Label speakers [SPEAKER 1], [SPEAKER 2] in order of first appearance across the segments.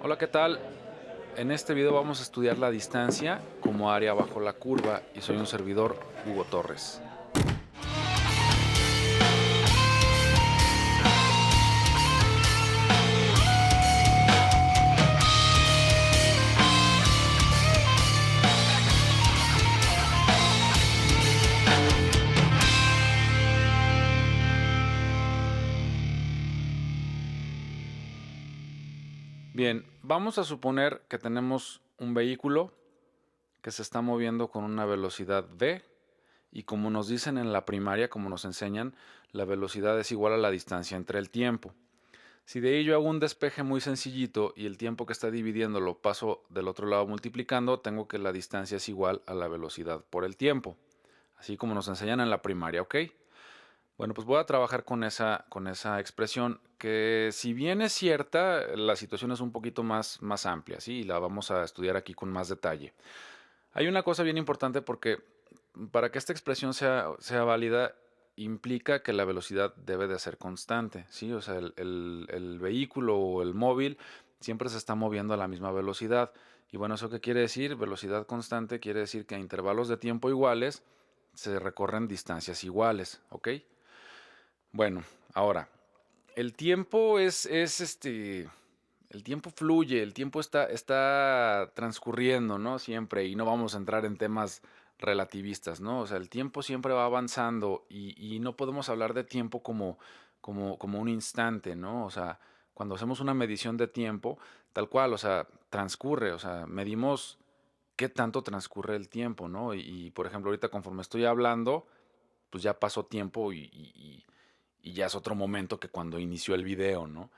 [SPEAKER 1] Hola, ¿qué tal? En este video vamos a estudiar la distancia como área bajo la curva y soy un servidor, Hugo Torres. Bien, vamos a suponer que tenemos un vehículo que se está moviendo con una velocidad v y como nos dicen en la primaria, como nos enseñan, la velocidad es igual a la distancia entre el tiempo. Si de ahí yo hago un despeje muy sencillito y el tiempo que está dividiendo lo paso del otro lado multiplicando, tengo que la distancia es igual a la velocidad por el tiempo, así como nos enseñan en la primaria, ¿ok? Bueno, pues voy a trabajar con esa expresión que si bien es cierta, la situación es un poquito más amplia, ¿sí? Y la vamos a estudiar aquí con más detalle. Hay una cosa bien importante porque para que esta expresión sea válida, implica que la velocidad debe de ser constante, ¿sí? O sea, el vehículo o el móvil siempre se está moviendo a la misma velocidad. Y bueno, ¿eso qué quiere decir? Velocidad constante quiere decir que a intervalos de tiempo iguales se recorren distancias iguales, ¿ok? Bueno, ahora, el tiempo el tiempo fluye, el tiempo está transcurriendo, ¿no? Siempre, y no vamos a entrar en temas relativistas, ¿no? O sea, el tiempo siempre va avanzando y no podemos hablar de tiempo como un instante, ¿no? O sea, cuando hacemos una medición de tiempo, tal cual, o sea, transcurre, o sea, medimos qué tanto transcurre el tiempo, ¿no? Por ejemplo, ahorita conforme estoy hablando, pues ya pasó tiempo y ya es otro momento que cuando inició el video, ¿no?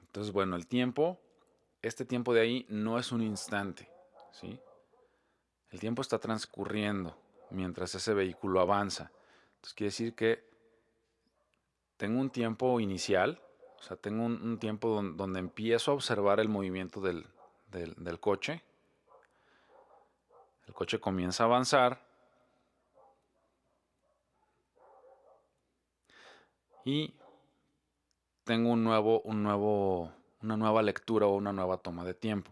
[SPEAKER 1] Entonces, bueno, este tiempo de ahí no es un instante, ¿sí? El tiempo está transcurriendo mientras ese vehículo avanza. Entonces quiere decir que tengo un tiempo inicial, o sea, tengo un tiempo donde empiezo a observar el movimiento del coche. El coche comienza a avanzar y tengo una nueva lectura o una nueva toma de tiempo.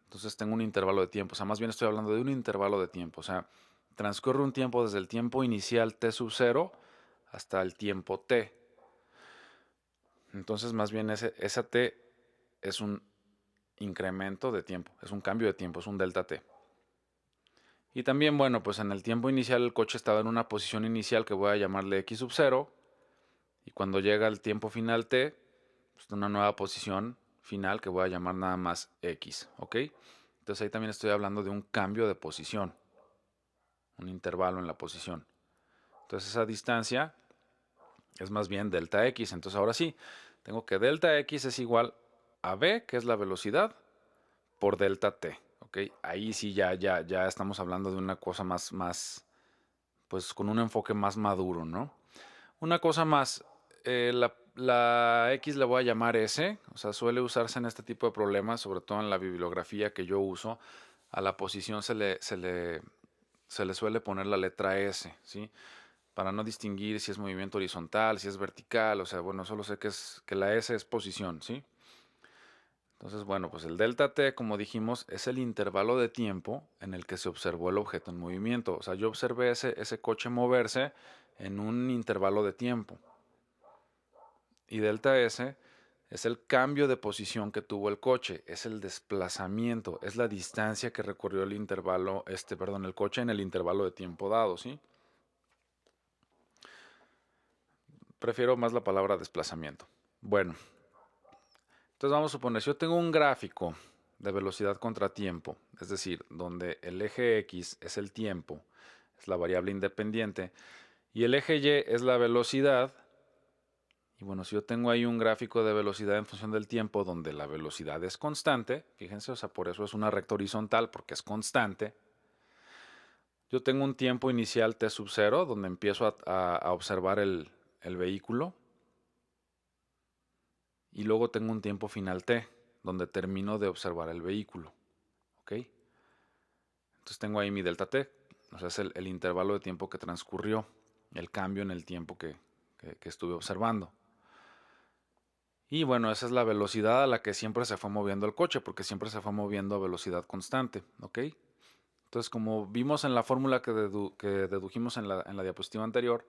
[SPEAKER 1] Entonces tengo un intervalo de tiempo, o sea, más bien estoy hablando de un intervalo de tiempo, o sea, transcurre un tiempo desde el tiempo inicial t sub 0 hasta el tiempo t. Entonces, más bien esa t es un incremento de tiempo, es un cambio de tiempo, es un delta t. Y también, bueno, pues en el tiempo inicial el coche estaba en una posición inicial que voy a llamarle x sub 0 y cuando llega el tiempo final t, pues una nueva posición final que voy a llamar nada más x, ¿ok? Entonces ahí también estoy hablando de un cambio de posición, un intervalo en la posición. Entonces esa distancia es más bien delta x. Entonces ahora sí, tengo que delta x es igual a v, que es la velocidad, por delta t. ¿Ok? Ahí sí ya estamos hablando de una cosa pues con un enfoque más maduro, ¿no? Una cosa más, la x la voy a llamar s, o sea, suele usarse en este tipo de problemas, sobre todo en la bibliografía que yo uso, a la posición se le suele poner la letra s, ¿sí? Para no distinguir si es movimiento horizontal, si es vertical, o sea, bueno, solo sé que la S es posición, ¿sí? Entonces, bueno, pues el delta t, como dijimos, es el intervalo de tiempo en el que se observó el objeto en movimiento. O sea, yo observé ese coche moverse en un intervalo de tiempo. Y delta S es el cambio de posición que tuvo el coche, es el desplazamiento, es la distancia que recorrió el coche en el intervalo de tiempo dado, ¿sí? Prefiero más la palabra desplazamiento. Bueno, entonces vamos a suponer, si yo tengo un gráfico de velocidad contra tiempo, es decir, donde el eje X es el tiempo, es la variable independiente, y el eje Y es la velocidad, y bueno, si yo tengo ahí un gráfico de velocidad en función del tiempo donde la velocidad es constante, fíjense, o sea, por eso es una recta horizontal, porque es constante, yo tengo un tiempo inicial t sub 0, donde empiezo a observar el vehículo, y luego tengo un tiempo final t, donde termino de observar el vehículo. ¿Ok? Entonces tengo ahí mi delta t, o sea, es el intervalo de tiempo que transcurrió, el cambio en el tiempo que estuve observando. Y bueno, esa es la velocidad a la que siempre se fue moviendo el coche, porque siempre se fue moviendo a velocidad constante, ¿ok? Entonces, como vimos en la fórmula que dedujimos en la diapositiva anterior,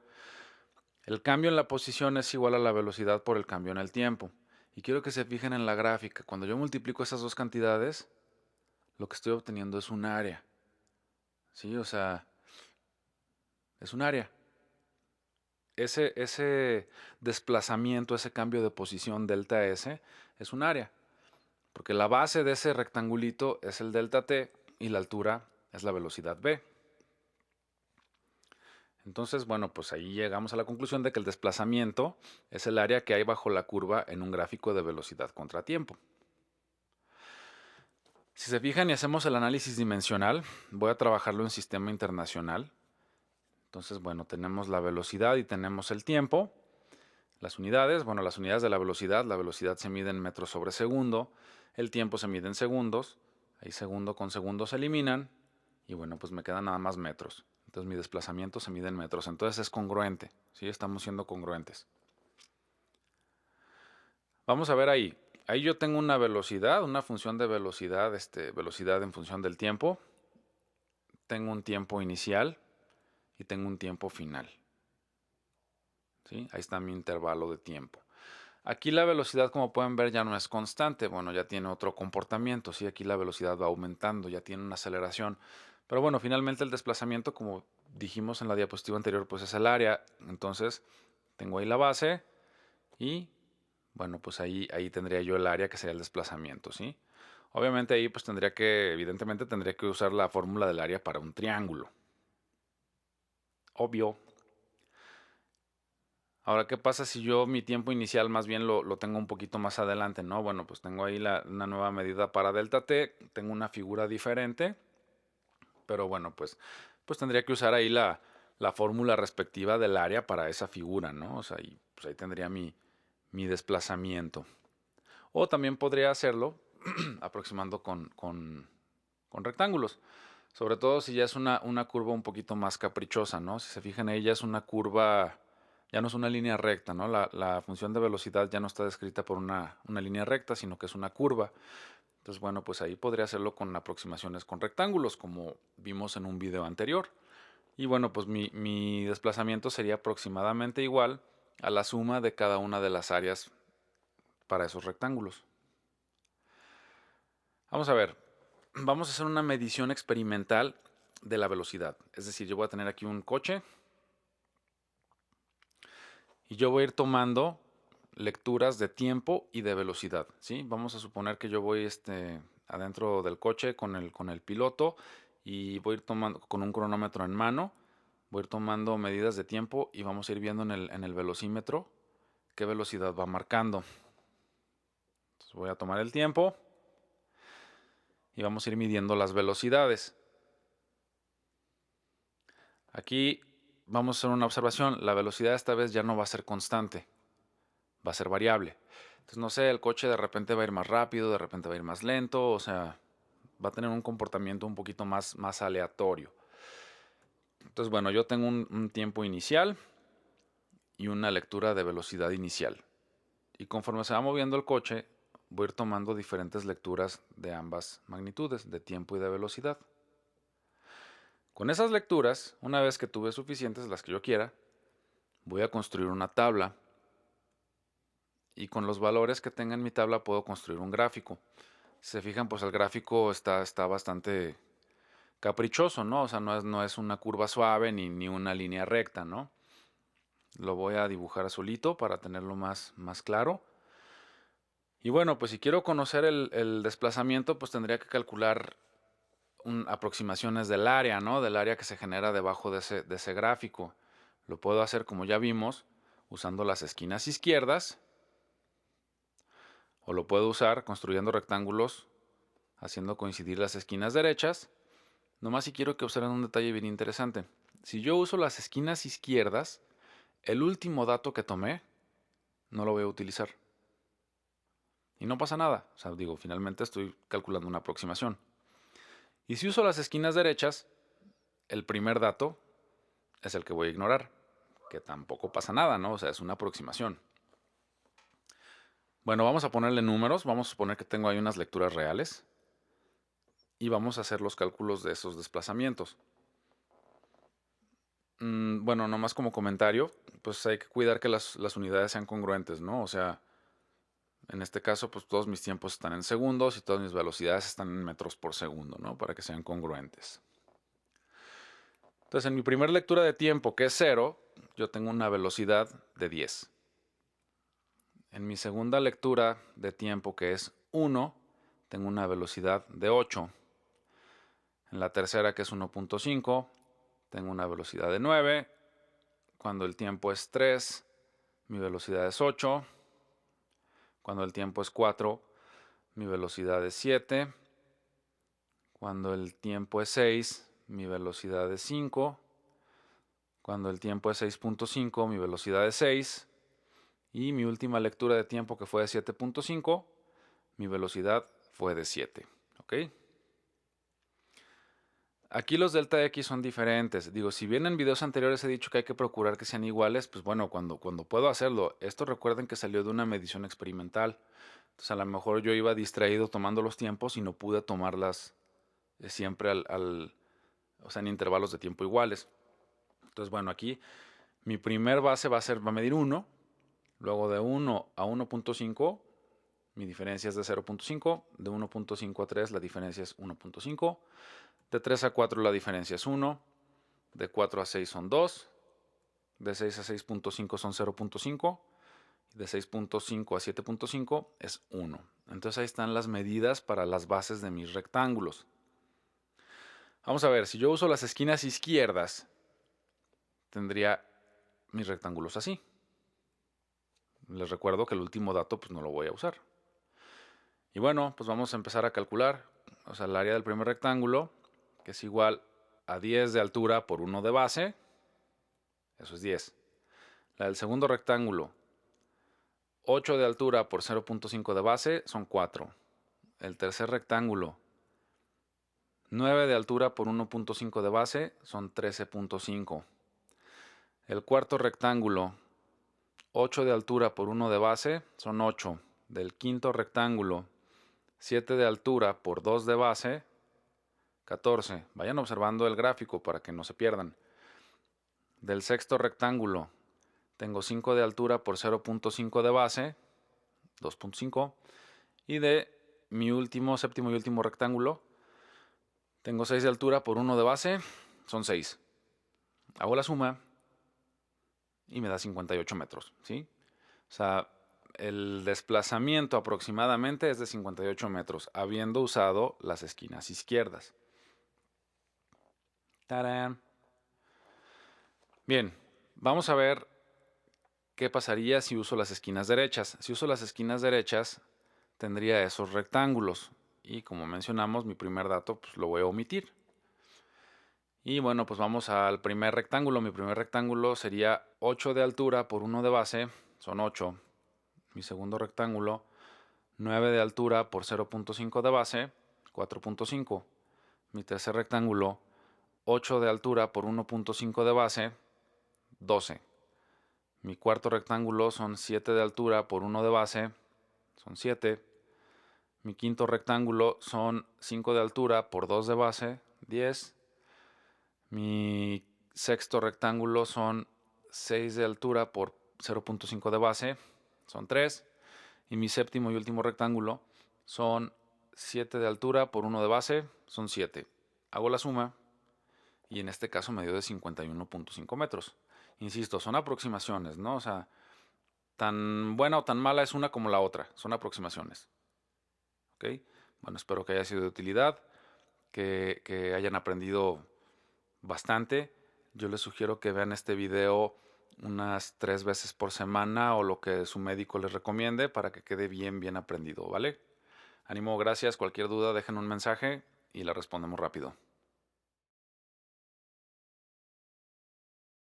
[SPEAKER 1] el cambio en la posición es igual a la velocidad por el cambio en el tiempo. Y quiero que se fijen en la gráfica. Cuando yo multiplico esas dos cantidades, lo que estoy obteniendo es un área. ¿Sí? O sea, es un área. Ese desplazamiento, ese cambio de posición delta S es un área. Porque la base de ese rectangulito es el delta T y la altura es la velocidad V. Entonces, bueno, pues ahí llegamos a la conclusión de que el desplazamiento es el área que hay bajo la curva en un gráfico de velocidad contra tiempo. Si se fijan y hacemos el análisis dimensional, voy a trabajarlo en sistema internacional. Entonces, bueno, tenemos la velocidad y tenemos el tiempo. Las unidades, bueno, las unidades de la velocidad se mide en metros sobre segundo, el tiempo se mide en segundos, ahí segundo con segundo se eliminan, y bueno, pues me quedan nada más metros. Entonces mi desplazamiento se mide en metros, entonces es congruente, ¿sí? Estamos siendo congruentes. Vamos a ver ahí. Ahí yo tengo una velocidad, una función de velocidad, velocidad en función del tiempo. Tengo un tiempo inicial y tengo un tiempo final. ¿Sí? Ahí está mi intervalo de tiempo. Aquí la velocidad, como pueden ver, ya no es constante. Bueno, ya tiene otro comportamiento. ¿Sí? Aquí la velocidad va aumentando, ya tiene una aceleración. Pero bueno, finalmente el desplazamiento, como dijimos en la diapositiva anterior, pues es el área. Entonces, tengo ahí la base y, bueno, pues ahí tendría yo el área que sería el desplazamiento, ¿sí? Obviamente ahí pues evidentemente tendría que usar la fórmula del área para un triángulo. Obvio. Ahora, ¿qué pasa si yo mi tiempo inicial más bien lo tengo un poquito más adelante, ¿no? Bueno, pues tengo ahí una nueva medida para delta t, tengo una figura diferente, pero bueno, pues tendría que usar ahí la fórmula respectiva del área para esa figura, ¿no? O sea, pues ahí tendría mi desplazamiento. O también podría hacerlo aproximando con rectángulos. Sobre todo si ya es una curva un poquito más caprichosa, ¿no? Si se fijan, ella es una curva, ya no es una línea recta, ¿no? La función de velocidad ya no está descrita por una línea recta, sino que es una curva. Entonces, bueno, pues ahí podría hacerlo con aproximaciones con rectángulos, como vimos en un video anterior. Y bueno, pues mi desplazamiento sería aproximadamente igual a la suma de cada una de las áreas para esos rectángulos. Vamos a ver, vamos a hacer una medición experimental de la velocidad. Es decir, yo voy a tener aquí un coche y yo voy a ir tomando lecturas de tiempo y de velocidad, ¿sí? Vamos a suponer que yo voy adentro del coche con el piloto y voy a ir tomando con un cronómetro en mano, voy a ir tomando medidas de tiempo y vamos a ir viendo en el velocímetro qué velocidad va marcando. Entonces voy a tomar el tiempo y vamos a ir midiendo las velocidades. Aquí vamos a hacer una observación. La velocidad esta vez ya no va a ser constante, va a ser variable. Entonces, no sé, el coche de repente va a ir más rápido, de repente va a ir más lento, o sea, va a tener un comportamiento un poquito más aleatorio. Entonces, bueno, yo tengo un tiempo inicial y una lectura de velocidad inicial. Y conforme se va moviendo el coche, voy a ir tomando diferentes lecturas de ambas magnitudes, de tiempo y de velocidad. Con esas lecturas, una vez que tuve suficientes, las que yo quiera, voy a construir una tabla y con los valores que tenga en mi tabla puedo construir un gráfico. Si se fijan, pues el gráfico está bastante caprichoso, ¿no? O sea, no es una curva suave ni una línea recta, ¿no? Lo voy a dibujar azulito para tenerlo más claro. Y bueno, pues si quiero conocer el desplazamiento, pues tendría que calcular aproximaciones del área, ¿no? Del área que se genera debajo de ese gráfico. Lo puedo hacer, como ya vimos, usando las esquinas izquierdas, o lo puedo usar construyendo rectángulos, haciendo coincidir las esquinas derechas. Nomás si quiero que observen un detalle bien interesante. Si yo uso las esquinas izquierdas, el último dato que tomé no lo voy a utilizar. Y no pasa nada. O sea, digo, finalmente estoy calculando una aproximación. Y si uso las esquinas derechas, el primer dato es el que voy a ignorar. Que tampoco pasa nada, ¿no? O sea, es una aproximación. Bueno, vamos a ponerle números. Vamos a suponer que tengo ahí unas lecturas reales. Y vamos a hacer los cálculos de esos desplazamientos. Bueno, nomás como comentario, pues hay que cuidar que las unidades sean congruentes, ¿no? O sea, en este caso, pues todos mis tiempos están en segundos y todas mis velocidades están en metros por segundo, ¿no? Para que sean congruentes. Entonces, en mi primera lectura de tiempo, que es 0, yo tengo una velocidad de 10. En mi segunda lectura de tiempo, que es 1, tengo una velocidad de 8. En la tercera, que es 1.5, tengo una velocidad de 9. Cuando el tiempo es 3, mi velocidad es 8. Cuando el tiempo es 4, mi velocidad es 7. Cuando el tiempo es 6, mi velocidad es 5. Cuando el tiempo es 6.5, mi velocidad es 6. Y mi última lectura de tiempo, que fue de 7.5, mi velocidad fue de 7. ¿Ok? Aquí los delta X son diferentes. Digo, si bien en videos anteriores he dicho que hay que procurar que sean iguales, pues bueno, cuando puedo hacerlo. Esto recuerden que salió de una medición experimental. Entonces a lo mejor yo iba distraído tomando los tiempos y no pude tomarlas siempre o sea, en intervalos de tiempo iguales. Entonces, bueno, aquí mi primer base va a medir 1. Luego de 1 a 1.5, mi diferencia es de 0.5. De 1.5 a 3, la diferencia es 1.5. De 3 a 4 la diferencia es 1, de 4 a 6 son 2, de 6 a 6.5 son 0.5, de 6.5 a 7.5 es 1. Entonces ahí están las medidas para las bases de mis rectángulos. Vamos a ver, si yo uso las esquinas izquierdas, tendría mis rectángulos así. Les recuerdo que el último dato pues no lo voy a usar. Y bueno, pues vamos a empezar a calcular. O sea, el área del primer rectángulo, que es igual a 10 de altura por 1 de base. Eso es 10. La del segundo rectángulo, 8 de altura por 0.5 de base, son 4. El tercer rectángulo, 9 de altura por 1.5 de base, son 13.5. El cuarto rectángulo, 8 de altura por 1 de base, son 8. Del quinto rectángulo, 7 de altura por 2 de base, 14. Vayan observando el gráfico para que no se pierdan. Del sexto rectángulo, tengo 5 de altura por 0.5 de base, 2.5. Y de mi séptimo y último rectángulo, tengo 6 de altura por 1 de base, son 6. Hago la suma y me da 58 metros, ¿sí? O sea, el desplazamiento aproximadamente es de 58 metros, habiendo usado las esquinas izquierdas. ¡Tarán! Bien, vamos a ver qué pasaría si uso las esquinas derechas. Si uso las esquinas derechas, tendría esos rectángulos. Y como mencionamos, mi primer dato pues, lo voy a omitir. Y bueno, pues vamos al primer rectángulo. Mi primer rectángulo sería 8 de altura por 1 de base, son 8. Mi segundo rectángulo, 9 de altura por 0.5 de base, 4.5. Mi tercer rectángulo, 8 de altura por 1.5 de base, 12. Mi cuarto rectángulo son 7 de altura por 1 de base, son 7. Mi quinto rectángulo son 5 de altura por 2 de base, 10. Mi sexto rectángulo son 6 de altura por 0.5 de base, son 3. Y mi séptimo y último rectángulo son 7 de altura por 1 de base, son 7. Hago la suma y en este caso me dio de 51.5 metros. Insisto, son aproximaciones, ¿no? O sea, tan buena o tan mala es una como la otra, son aproximaciones. ¿Ok? Bueno, espero que haya sido de utilidad, que hayan aprendido bastante. Yo les sugiero que vean este video unas 3 veces por semana o lo que su médico les recomiende para que quede bien aprendido, ¿vale? Ánimo, gracias. Cualquier duda dejen un mensaje y la respondemos rápido.